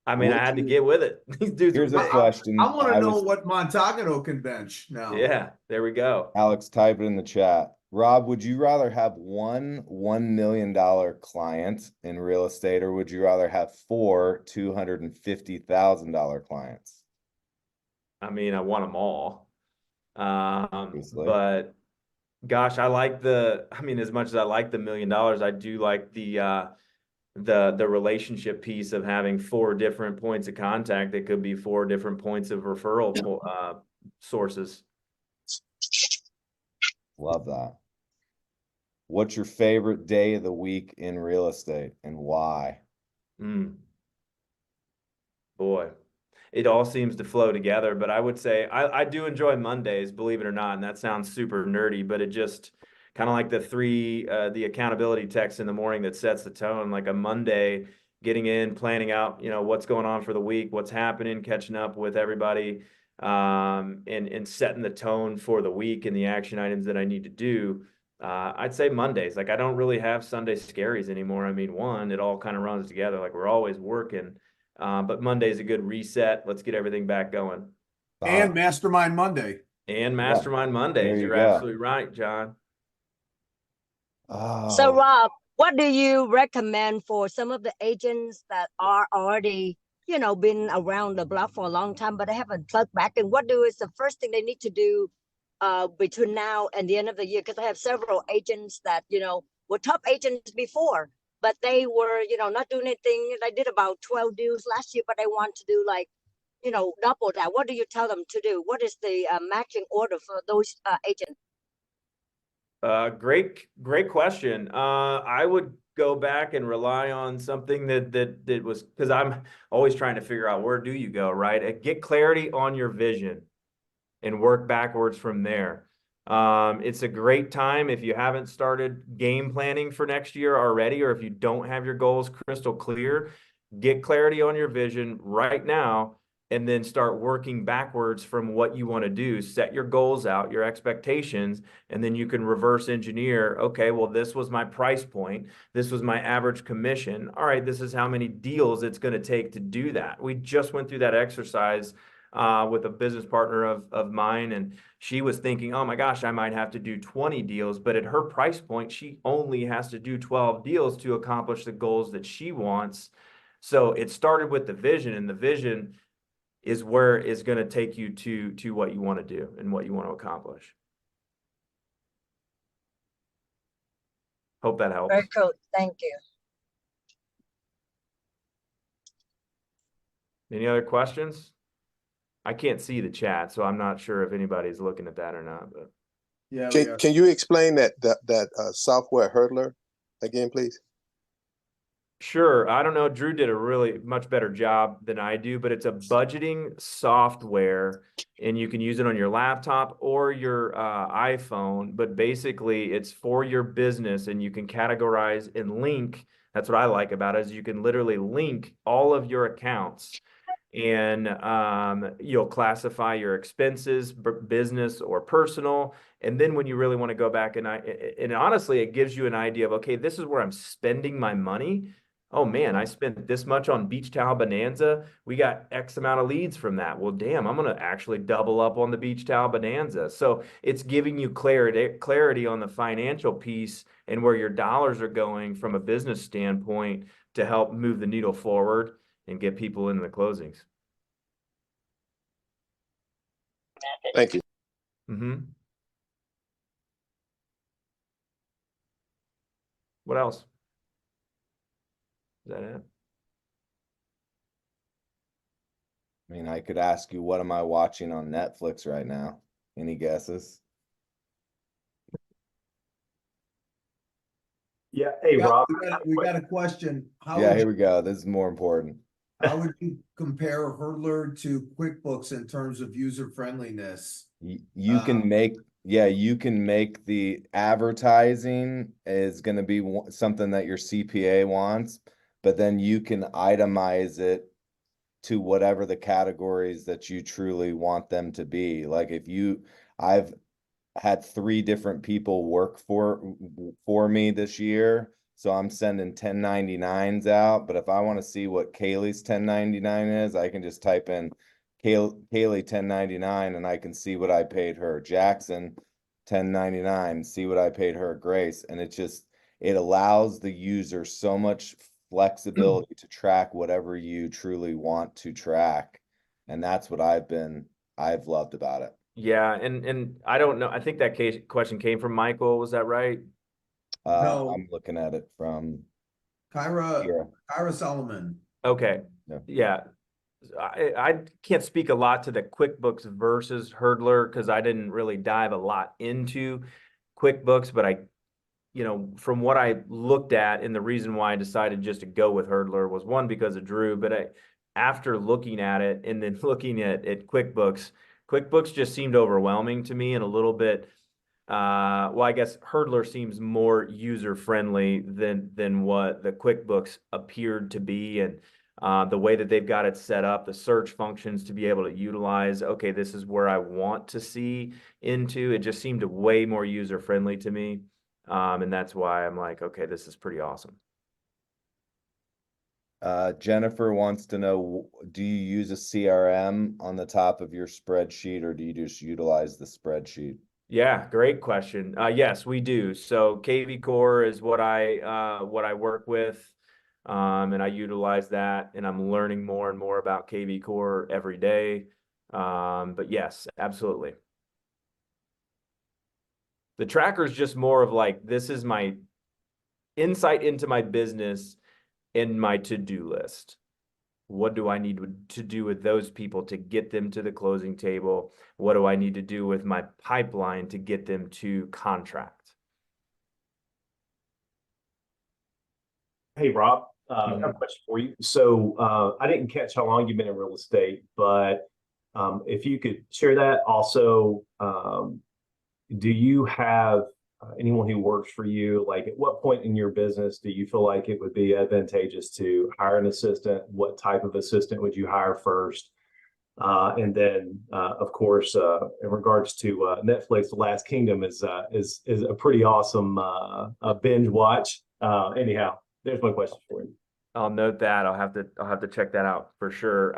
I mean, I had to get with it. These dudes Here's are a big. question. I want to know what Montagano can bench now. Yeah, there we go. Alex, type it in the chat. Rob, would you rather have $1 million client in real estate, or would you rather have 4 $250,000 clients? I mean, I want them all. Obviously. But gosh, I mean, as much as I like the $1 million, I do like the relationship piece of having 4 different points of contact. That could be 4 different points of referral sources. Love that. What's your favorite day of the week in real estate and why? Boy, it all seems to flow together, but I would say I do enjoy Mondays, believe it or not, and that sounds super nerdy, but it just kind of like the accountability text in the morning that sets the tone, like a Monday, getting in, planning out, what's going on for the week, what's happening, catching up with everybody, and setting the tone for the week and the action items that I need to do. I'd say Mondays. Like I don't really have Sunday scaries anymore. I mean, it all kind of runs together. Like we're always working. But Monday's a good reset. Let's get everything back going. And Mastermind Monday. And Mastermind Mondays. You're absolutely right, John. So Rob, what do you recommend for some of the agents that are already, been around the block for a long time, but they haven't plugged back? And what is the first thing they need to do between now and the end of the year? Because I have several agents that, were top agents before, but they were, not doing anything. They did about 12 deals last year, but they want to do like, double that. What do you tell them to do? What is the matching order for those agents? Great question. I would go back and rely on something that was, because I'm always trying to figure out where do you go, right? Get clarity on your vision and work backwards from there. It's a great time if you haven't started game planning for next year already, or if you don't have your goals crystal clear, get clarity on your vision right now, and then start working backwards from what you want to do. Set your goals out, your expectations, and then you can reverse engineer. Okay, well, this was my price point. This was my average commission. All right, this is how many deals it's going to take to do that. We just went through that exercise with a business partner of mine, and she was thinking, oh my gosh, I might have to do 20 deals, but at her price point, she only has to do 12 deals to accomplish the goals that she wants. So it started with the vision, and the vision is where it's going to take you to what you want to do and what you want to accomplish. Hope that helps. Very cool. Thank you. Any other questions? I can't see the chat, so I'm not sure if anybody's looking at that or not. But Yeah, we are. Can you explain that software hurdler again, please? Sure. I don't know. Drew did a really much better job than I do, but it's a budgeting software and you can use it on your laptop or your iPhone. But basically, it's for your business and you can categorize and link. That's what I like about it is you can literally link all of your accounts and you'll classify your expenses, business or personal. And then when you really want to go back and honestly, it gives you an idea of, okay, this is where I'm spending my money. Oh man, I spent this much on Beach Towel Bonanza. We got X amount of leads from that. Well, damn, I'm going to actually double up on the Beach Towel Bonanza. So it's giving you clarity on the financial piece and where your dollars are going from a business standpoint to help move the needle forward and get people into the closings. Thank you. Mm-hmm. What else? Is that it? I mean, I could ask you, what am I watching on Netflix right now? Any guesses? Yeah. Hey, Yeah, Rob. we got a question. Yeah, here we go. This is more important. How would you compare Hurdler to QuickBooks in terms of user friendliness? You can make, yeah, you can make the advertising is going to be something that your CPA wants, but then you can itemize it to whatever the categories that you truly want them to be. Like if you, I've had 3 different people work for me this year. So I'm sending 1099s out, but if I want to see what Kaylee's 1099 is, I can just type in Kaylee 1099 and I can see what I paid her. Jackson 1099, see what I paid her. Grace. And it allows the user so much flexibility to track whatever you truly want to track. And that's what I've loved about it. Yeah, and I don't know. I think that question came from Michael. Was that right? No. I'm looking at it from Kyra Solomon. Okay. Yeah. I can't speak a lot to the QuickBooks versus Hurdler because I didn't really dive a lot into QuickBooks, but from what I looked at and the reason why I decided just to go with Hurdler was one, because of Drew, but after looking at it and then looking at QuickBooks just seemed overwhelming to me and a little bit, well, I guess Hurdler seems more user-friendly than what the QuickBooks appeared to be. And the way that they've got it set up, the search functions to be able to utilize, okay, this is where I want to see into, it just seemed way more user-friendly to me. And that's why I'm like, okay, this is pretty awesome. Jennifer wants to know, do you use a CRM on the top of your spreadsheet or do you just utilize the spreadsheet? Yeah, great question. Yes, we do. So KV Core is what I work with. And I utilize that and I'm learning more and more about KV Core every day. But yes, absolutely. The tracker is just more of like, this is my insight into my business and my to-do list. What do I need to do with those people to get them to the closing table? What do I need to do with my pipeline to get them to contract? Hey, Rob, I have a question for you. So I didn't catch how long you've been in real estate, but if you could share that. Also, do you have anyone who works for you? Like, at what point in your business do you feel like it would be advantageous to hire an assistant? What type of assistant would you hire first? And then, of course, in regards to Netflix, The Last Kingdom is a pretty awesome binge watch. Anyhow, there's my question for you. I'll note that. I'll have to check that out for sure.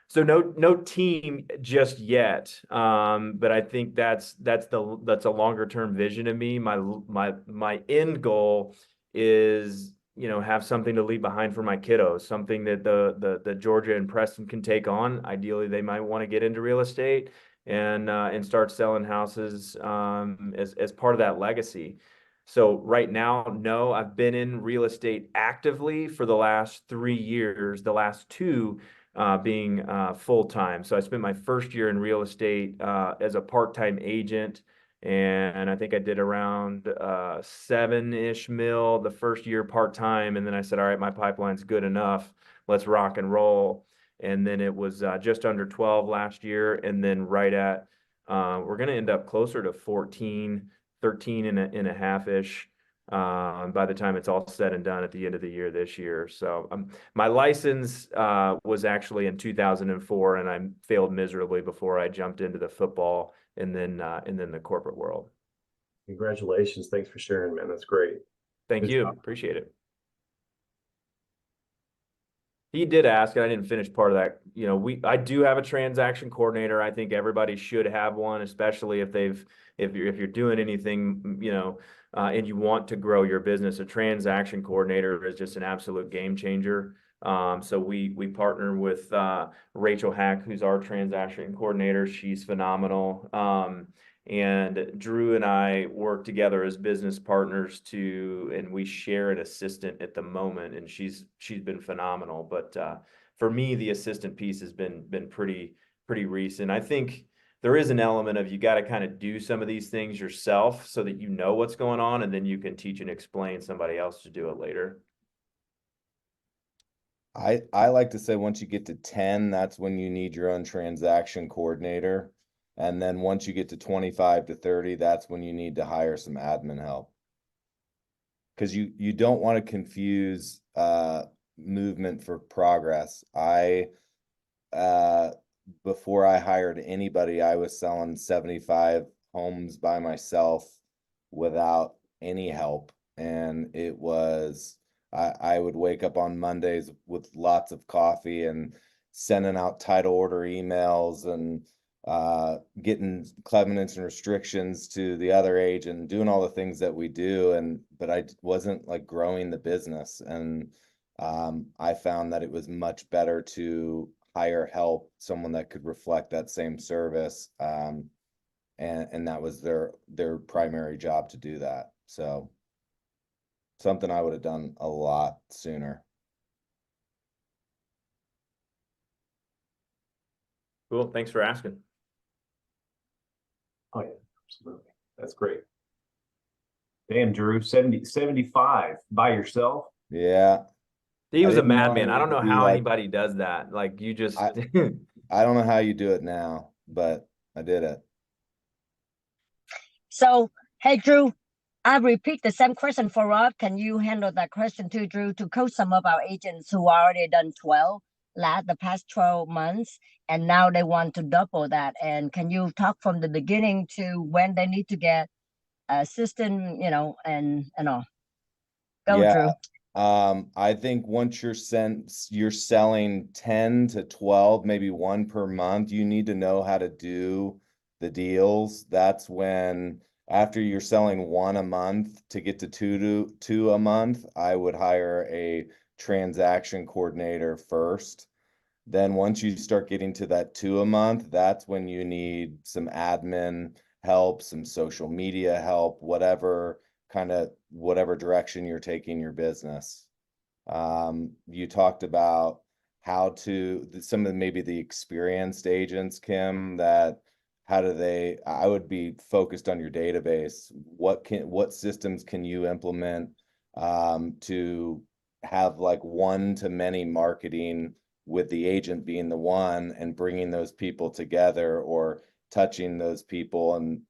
So no team just yet. But I think that's a longer term vision of me. My end goal is, have something to leave behind for my kiddos, something that the Georgia and Preston can take on. Ideally, they might want to get into real estate and start selling houses as part of that legacy. So right now, no, I've been in real estate actively for the last 3 years, the last 2 being full-time. So I spent my first year in real estate as a part-time agent And I think I did around 7-ish mil the first year part-time. And then I said, all right, my pipeline's good enough. Let's rock and roll. And then it was just under 12 last year. And then right at, we're going to end up closer to 14, 13 and a half-ish by the time it's all said and done at the end of the year this year. So my license was actually in 2004, and I failed miserably before I jumped into the football and then the corporate world. Congratulations. Thanks for sharing, man. That's great. Thank Good you. job. Appreciate it. He did ask, and I didn't finish part of that. You know, I do have a transaction coordinator. I think everybody should have one, especially if you're doing anything, you know, and you want to grow your business. A transaction coordinator is just an absolute game changer. So we partner with Rachel Hack, who's our transaction coordinator. She's phenomenal. And Drew and I work together as business partners and we share an assistant at the moment, and she's been phenomenal. But for me, the assistant piece has been pretty recent. I think there is an element of you got to kind of do some of these things yourself so that you know what's going on, and then you can teach and explain somebody else to do it later. I like to say once you get to 10, that's when you need your own transaction coordinator. And then once you get to 25 to 30, that's when you need to hire some admin help. Because you don't want to confuse movement for progress. Before I hired anybody, I was selling 75 homes by myself without any help. And it was I would wake up on Mondays with lots of coffee and sending out title order emails and getting covenants and restrictions to the other agent, doing all the things that we do. But I wasn't like growing the business. And I found that it was much better to hire help, someone that could reflect that same service. And that was their primary job to do that. So something I would have done a lot sooner. Cool. Thanks for asking. Oh, yeah, absolutely. That's great. Damn, Drew, 75 by yourself. Yeah. He was a didn't know madman. I don't know would be how like- anybody does that. Like you just I don't know how you do it now, but I did it. So, hey, Drew, I repeat the same question for Rob. Can you handle that question too, Drew, to coach some of our agents who already done 12 the past 12 months, and now they want to double that? And can you talk from the beginning to when they need to get assistant, you know, and all? Go, Yeah. Drew. I think once you're selling 10 to 12, maybe one per month, you need to know how to do the deals. That's when, after you're selling one a month, to get to two a month, I would hire a transaction coordinator first. Then once you start getting to that 2 a month, that's when you need some admin help, some social media help, whatever direction you're taking your business. You talked about some of maybe the experienced agents, Kim, I would be focused on your database. What systems can you implement to have like one-to-many marketing, with the agent being the one, and bringing those people together or touching those people, and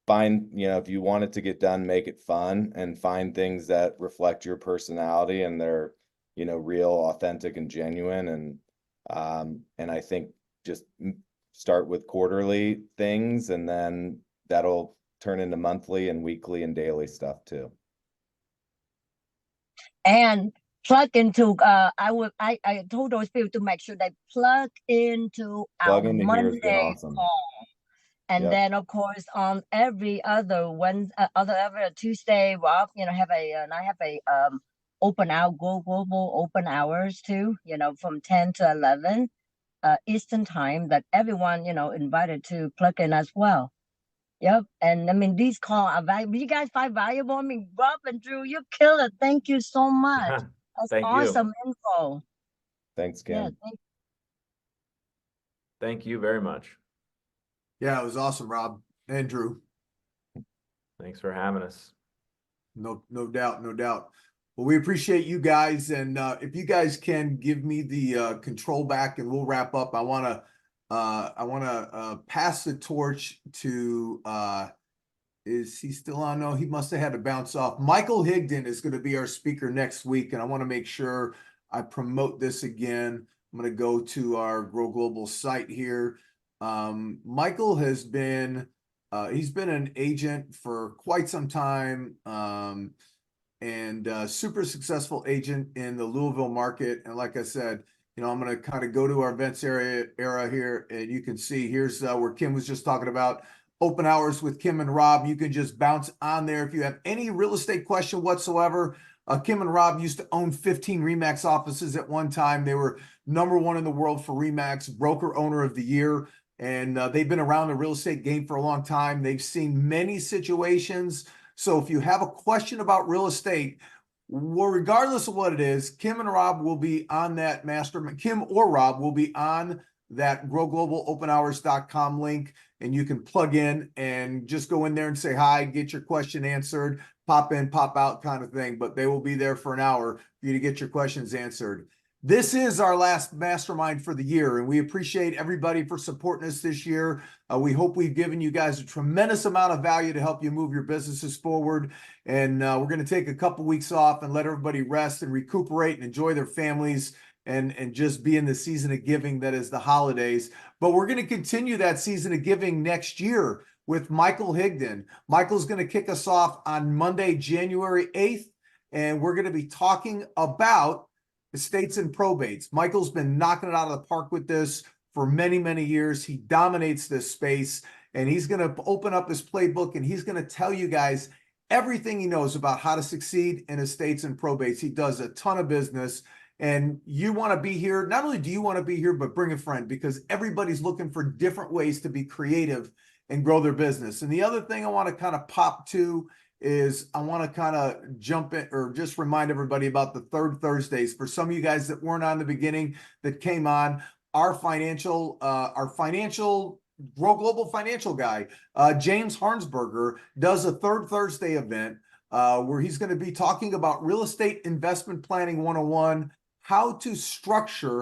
find, if you want it to get done, make it fun and find things that reflect your personality and they're, real, authentic and genuine. And I think just start with quarterly things, and then that'll turn into monthly and weekly and daily stuff too. And plug into I told those people to make sure they plug into our Here has been Monday awesome. call. And Yep. then, of course, on every other every Tuesday, Rob, have and I have a open out GrowGlobal open hours too, from 10 to 11 Eastern time, that everyone, invited to plug in as well. Yep. And I mean, these calls are valuable. You guys find valuable. I mean, Rob and Drew, you kill it. Thank you so much. That's Thank awesome you. info. Thanks, Kim. Yeah, Thank you very much. Yeah, it was awesome, Rob and Drew. Thanks for having us. No doubt, no doubt. Well, we appreciate you guys, and if you guys can give me the control back, and we'll wrap up. I want to pass the torch to is he still on? No, he must have had to bounce off. Michael Higdon is going to be our speaker next week, and I want to make sure I promote this again. I'm going to go to our Grow Global site here. Michael has been he's been an agent for quite some time, and super successful agent in the Louisville market. And like I said, you know, I'm going to kind of go to our events era here, and you can see here's where Kim was just talking about open hours with Kim and Rob. You can just bounce on there if you have any real estate question whatsoever. Kim and Rob used to own 15 RE/MAX offices at one time. They were #1 in the world for RE/MAX, broker owner of the year. And they've been around the real estate game for a long time. They've seen many situations. So if you have a question about real estate, well, regardless of what it is, Kim and Rob will be on that mastermind. Kim or Rob will be on that growglobalopenhours.com link, and you can plug in and just go in there and say hi, get your question answered, pop in, pop out kind of thing. But they will be there for an hour for you to get your questions answered. This is our last mastermind for the year, and we appreciate everybody for supporting us this year. We hope we've given you guys a tremendous amount of value to help you move your businesses forward. And we're going to take a couple weeks off and let everybody rest and recuperate and enjoy their families and just be in the season of giving that is the holidays. But we're going to continue that season of giving next year with Michael Higdon. Michael's going to kick us off on Monday, January 8th, and we're going to be talking about estates and probates. Michael's been knocking it out of the park with this for many, many years. He dominates this space, and he's going to open up his playbook, and he's going to tell you guys everything he knows about how to succeed in estates and probates. He does a ton of business, and you want to be here. Not only do you want to be here, but bring a friend, because everybody's looking for different ways to be creative and grow their business. And the other thing I want to kind of pop to is I want to kind of jump in or just remind everybody about the third Thursdays. For some of you guys that weren't on the beginning that came on, our financial Grow Global financial guy, James Harnsberger, does a third Thursday event where he's going to be talking about real estate investment planning 101, how to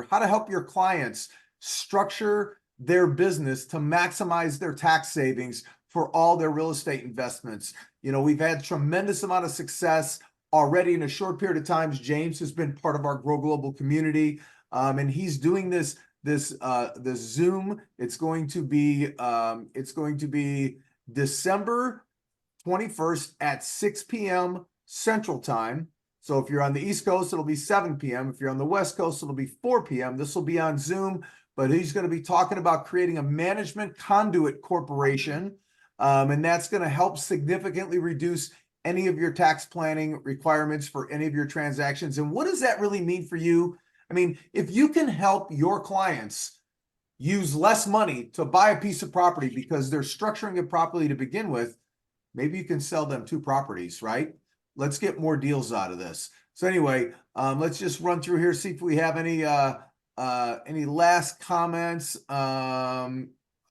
help your clients structure their business to maximize their tax savings for all their real estate investments. You know, we've had tremendous amount of success already in a short period of time. James has been part of our Grow Global community, and he's doing this Zoom. It's going to be December 21st at 6 p.m. Central Time. So if you're on the East Coast, it'll be 7 p.m. If you're on the West Coast, it'll be 4 p.m. This will be on Zoom, but he's going to be talking about creating a management conduit corporation. And that's going to help significantly reduce any of your tax planning requirements for any of your transactions. And what does that really mean for you? I mean, if you can help your clients use less money to buy a piece of property because they're structuring it properly to begin with, maybe you can sell them 2 properties, right? Let's get more deals out of this. So anyway, let's just run through here, see if we have any last comments.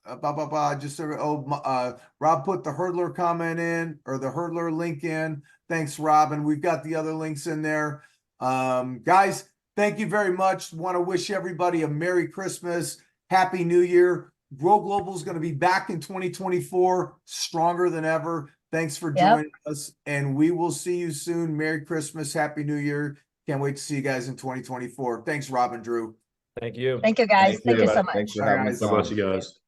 Rob put the hurdler comment in, or the hurdler link in. Thanks, Rob. And we've got the other links in there. Guys, thank you very much. Want to wish everybody a Merry Christmas, Happy New Year. Grow Global is going to be back in 2024, stronger than ever. Thanks for joining us, and we will see you soon. Merry Christmas, Happy New Year. Can't wait to see you guys in 2024. Thanks, Rob and Drew. Thank you. Thank you, guys. Thank you so much. Thanks for having us God bless on. you guys.